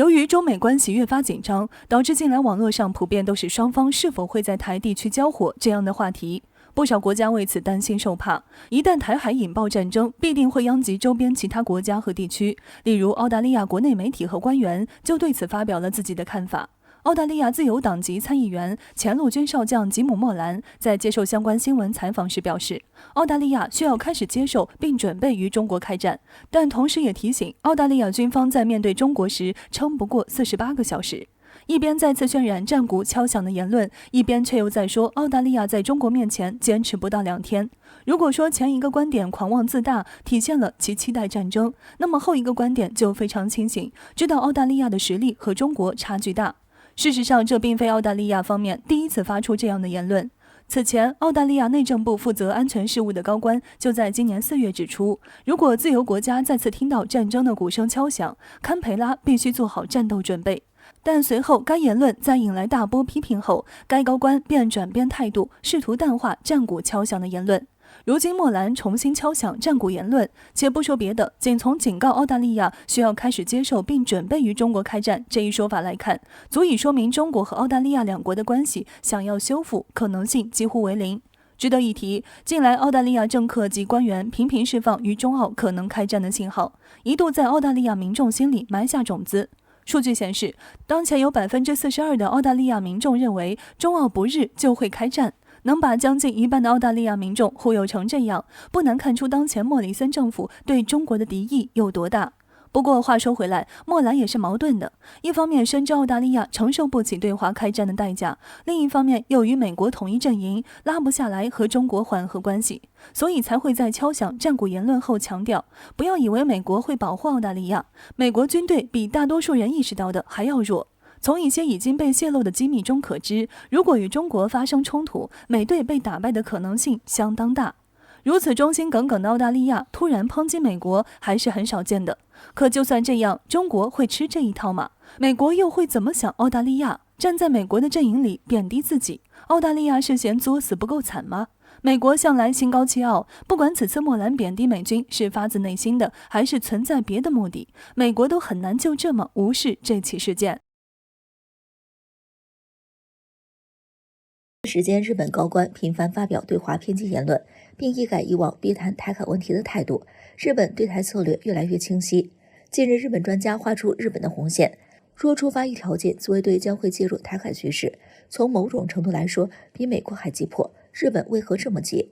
由于中美关系越发紧张，导致近来网络上普遍都是双方是否会在台地区交火这样的话题。不少国家为此担心受怕，一旦台海引爆战争，必定会殃及周边其他国家和地区。例如，澳大利亚国内媒体和官员就对此发表了自己的看法。澳大利亚自由党籍参议员、前陆军少将吉姆·莫兰在接受相关新闻采访时表示，澳大利亚需要开始接受并准备与中国开战，但同时也提醒澳大利亚军方在面对中国时撑不过48个小时。一边再次渲染战鼓敲响的言论，一边却又在说澳大利亚在中国面前坚持不到2天。如果说前一个观点狂妄自大，体现了其期待战争，那么后一个观点就非常清醒，知道澳大利亚的实力和中国差距大。事实上，这并非澳大利亚方面第一次发出这样的言论。此前，澳大利亚内政部负责安全事务的高官就在今年4月指出，如果自由国家再次听到战争的鼓声敲响，堪培拉必须做好战斗准备。但随后该言论在引来大波批评后，该高官便转变态度，试图淡化战鼓敲响的言论。如今莫兰重新敲响战鼓言论，且不说别的，仅从警告澳大利亚需要开始接受并准备与中国开战这一说法来看，足以说明中国和澳大利亚两国的关系想要修复可能性几乎为零。值得一提，近来澳大利亚政客及官员频频释放与中澳可能开战的信号，一度在澳大利亚民众心里埋下种子。数据显示，当前有42%的澳大利亚民众认为中澳不日就会开战。能把将近一半的澳大利亚民众忽悠成这样，不难看出当前莫里森政府对中国的敌意有多大。不过话说回来，莫兰也是矛盾的，一方面深知澳大利亚承受不起对华开战的代价，另一方面又与美国统一阵营，拉不下来和中国缓和关系，所以才会在敲响战鼓言论后强调，不要以为美国会保护澳大利亚，美国军队比大多数人意识到的还要弱。从一些已经被泄露的机密中可知，如果与中国发生冲突，美队被打败的可能性相当大。如此忠心耿耿的澳大利亚突然抨击美国还是很少见的。可就算这样，中国会吃这一套吗？美国又会怎么想澳大利亚？站在美国的阵营里贬低自己，澳大利亚是嫌作死不够惨吗？美国向来心高气傲，不管此次莫兰贬低美军是发自内心的，还是存在别的目的，美国都很难就这么无视这起事件。时间，日本高官频繁发表对华偏激言论，并一改以往避谈台海问题的态度。日本对台策略越来越清晰。近日，日本专家画出日本的红线，若触发一条件，自卫队将会介入台海局势。从某种程度来说，比美国还急迫。日本为何这么急？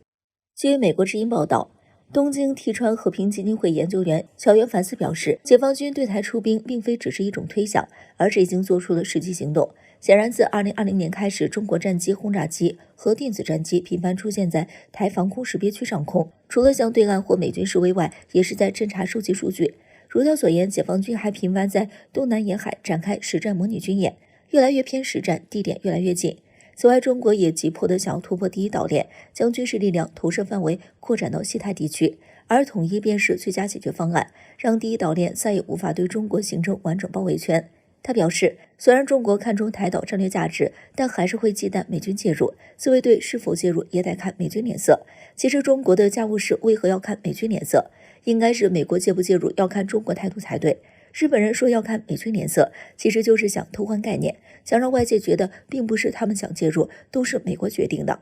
据美国之音报道，东京替川和平基金会研究员小渊凡斯表示，解放军对台出兵并非只是一种推想，而是已经做出了实际行动。显然，自2020年开始，中国战机、轰炸机和电子战机频繁出现在台防空识别区上空，除了向对岸或美军示威外，也是在侦察收集数据。如他所言，解放军还频繁在东南沿海展开实战模拟军演，越来越偏实战，地点越来越近。此外，中国也急迫地想要突破第一岛链，将军事力量投射范围扩展到西太地区，而统一便是最佳解决方案，让第一岛链再也无法对中国形成完整包围圈。他表示，虽然中国看重台岛战略价值，但还是会忌惮美军介入，自卫队是否介入也得看美军脸色。其实中国的家务事为何要看美军脸色？应该是美国介不介入要看中国态度才对。日本人说要看美军脸色，其实就是想偷换概念，想让外界觉得并不是他们想介入，都是美国决定的。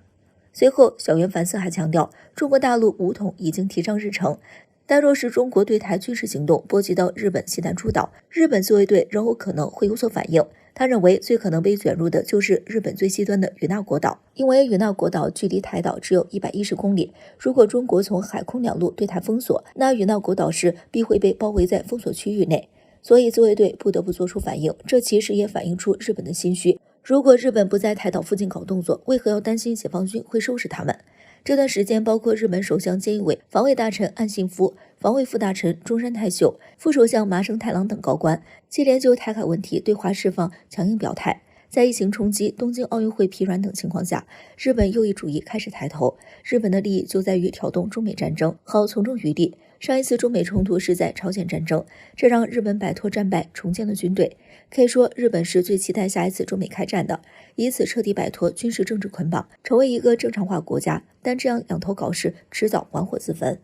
随后，小渊凡斯还强调，中国大陆武统已经提上日程，但若是中国对台军事行动波及到日本西南诸岛，日本自卫队仍有可能会有所反应。他认为最可能被卷入的就是日本最西端的与那国岛，因为与那国岛距离台岛只有110公里，如果中国从海空两路对台封锁，那与那国岛时必会被包围在封锁区域内，所以自卫队不得不做出反应。这其实也反映出日本的心虚，如果日本不在台岛附近搞动作，为何要担心解放军会收拾他们？这段时间，包括日本首相菅义伟、防卫大臣岸信夫、防卫副大臣中山泰秀、副首相麻生太郎等高官，接连就台海问题对华释放强硬表态。在疫情冲击、东京奥运会疲软等情况下，日本右翼主义开始抬头。日本的利益就在于挑动中美战争，好从中渔利。上一次中美冲突是在朝鲜战争，这让日本摆脱战败，重建了军队。可以说，日本是最期待下一次中美开战的，以此彻底摆脱军事政治捆绑，成为一个正常化国家。但这样仰头搞事，迟早玩火自焚。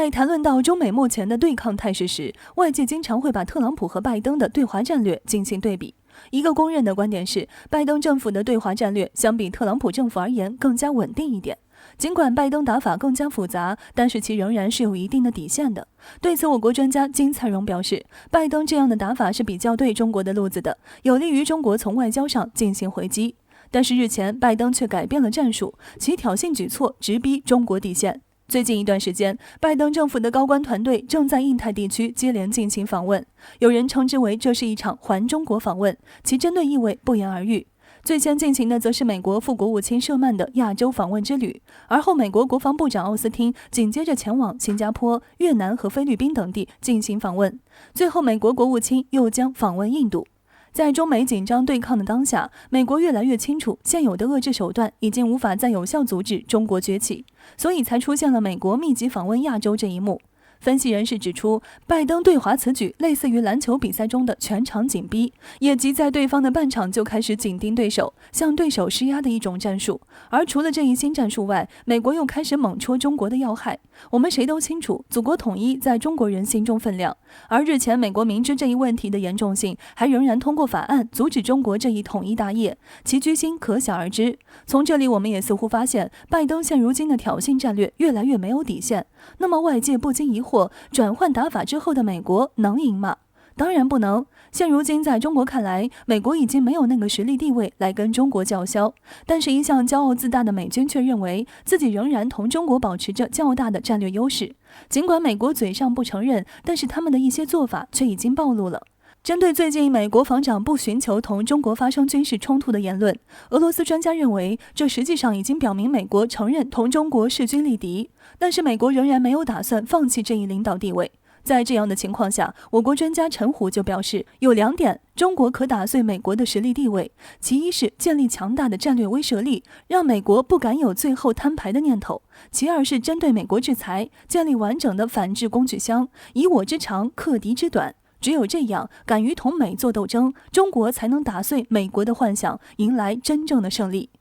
在谈论到中美目前的对抗态势时，外界经常会把特朗普和拜登的对华战略进行对比。一个公认的观点是，拜登政府的对华战略相比特朗普政府而言更加稳定一点。尽管拜登打法更加复杂，但是其仍然是有一定的底线的。对此，我国专家金灿荣表示，拜登这样的打法是比较对中国的路子的，有利于中国从外交上进行回击。但是日前，拜登却改变了战术，其挑衅举措直逼中国底线。最近一段时间，拜登政府的高官团队正在印太地区接连进行访问，有人称之为这是一场环中国访问，其针对意味不言而喻。最先进行的则是美国副国务卿舍曼的亚洲访问之旅，而后美国国防部长奥斯汀紧接着前往新加坡、越南和菲律宾等地进行访问，最后美国国务卿又将访问印度。在中美紧张对抗的当下，美国越来越清楚现有的遏制手段已经无法再有效阻止中国崛起，所以才出现了美国密集访问亚洲这一幕。分析人士指出，拜登对华此举类似于篮球比赛中的全场紧逼，也即在对方的半场就开始紧盯对手，向对手施压的一种战术。而除了这一新战术外，美国又开始猛戳中国的要害。我们谁都清楚，祖国统一在中国人心中分量，而日前美国明知这一问题的严重性，还仍然通过法案阻止中国这一统一大业，其居心可想而知。从这里我们也似乎发现，拜登现如今的挑衅战略越来越没有底线。那么外界不禁疑惑，转换打法之后的美国能赢吗？当然不能。现如今在中国看来，美国已经没有那个实力地位来跟中国叫嚣，但是一向骄傲自大的美军却认为自己仍然同中国保持着较大的战略优势。尽管美国嘴上不承认，但是他们的一些做法却已经暴露了。针对最近美国防长不寻求同中国发生军事冲突的言论，俄罗斯专家认为，这实际上已经表明美国承认同中国势均力敌，但是美国仍然没有打算放弃这一领导地位。在这样的情况下，我国专家陈虎就表示，有2点中国可打碎美国的实力地位，其一是建立强大的战略威慑力，让美国不敢有最后摊牌的念头；其二是针对美国制裁，建立完整的反制工具箱，以我之长克敌之短。只有这样，敢于同美作斗争，中国才能打碎美国的幻想，迎来真正的胜利。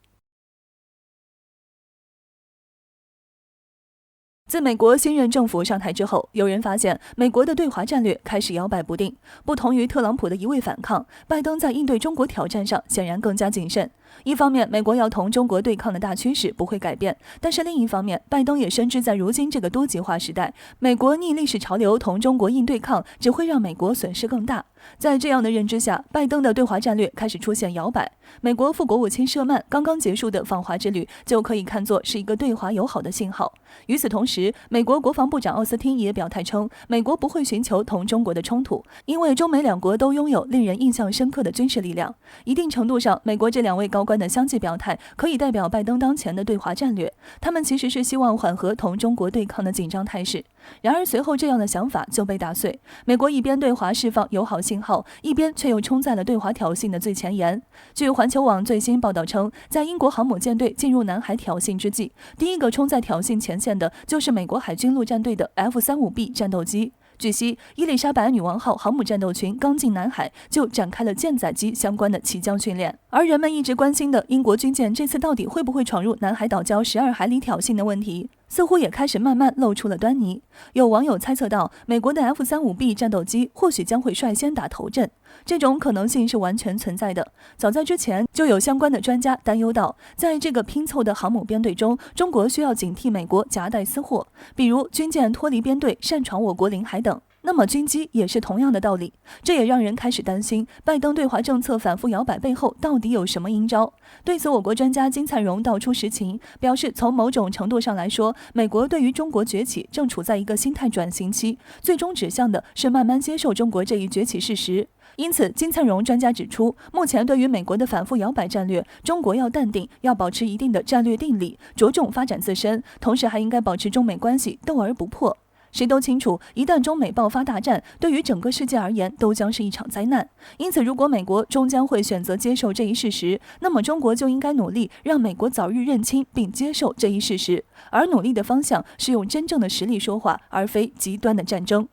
自美国新任政府上台之后，有人发现美国的对华战略开始摇摆不定。不同于特朗普的一味反抗，拜登在应对中国挑战上显然更加谨慎。一方面，美国要同中国对抗的大趋势不会改变，但是另一方面，拜登也深知在如今这个多极化时代，美国逆历史潮流同中国硬对抗只会让美国损失更大。在这样的认知下，拜登的对华战略开始出现摇摆。美国副国务卿舍曼刚刚结束的访华之旅就可以看作是一个对华友好的信号。与此同时，美国国防部长奥斯汀也表态称，美国不会寻求同中国的冲突，因为中美两国都拥有令人印象深刻的军事力量。一定程度上，美国这2位高官的相继表态，可以代表拜登当前的对华战略。他们其实是希望缓和同中国对抗的紧张态势。然而随后这样的想法就被打碎，美国一边对华释放友好信号，一边却又冲在了对华挑衅的最前沿。据环球网最新报道称，在英国航母舰队进入南海挑衅之际，第一个冲在挑衅前线的就是美国海军陆战队的 F-35B 战斗机。据悉，伊丽莎白女王号航母战斗群刚进南海就展开了舰载机相关的起降训练，而人们一直关心的英国军舰这次到底会不会闯入南海岛礁12海里挑衅的问题，似乎也开始慢慢露出了端倪。有网友猜测到，美国的 F-35B 战斗机或许将会率先打头阵，这种可能性是完全存在的。早在之前，就有相关的专家担忧到，在这个拼凑的航母编队中，中国需要警惕美国夹带私货，比如军舰脱离编队擅闯我国领海等。那么军机也是同样的道理，这也让人开始担心，拜登对华政策反复摇摆背后到底有什么阴招。对此，我国专家金灿荣道出实情，表示从某种程度上来说，美国对于中国崛起正处在一个心态转型期，最终指向的是慢慢接受中国这一崛起事实。因此，金灿荣专家指出，目前对于美国的反复摇摆战略，中国要淡定，要保持一定的战略定力，着重发展自身，同时还应该保持中美关系斗而不破。谁都清楚，一旦中美爆发大战，对于整个世界而言都将是一场灾难。因此，如果美国终将会选择接受这一事实，那么中国就应该努力让美国早日认清并接受这一事实，而努力的方向是用真正的实力说话，而非极端的战争。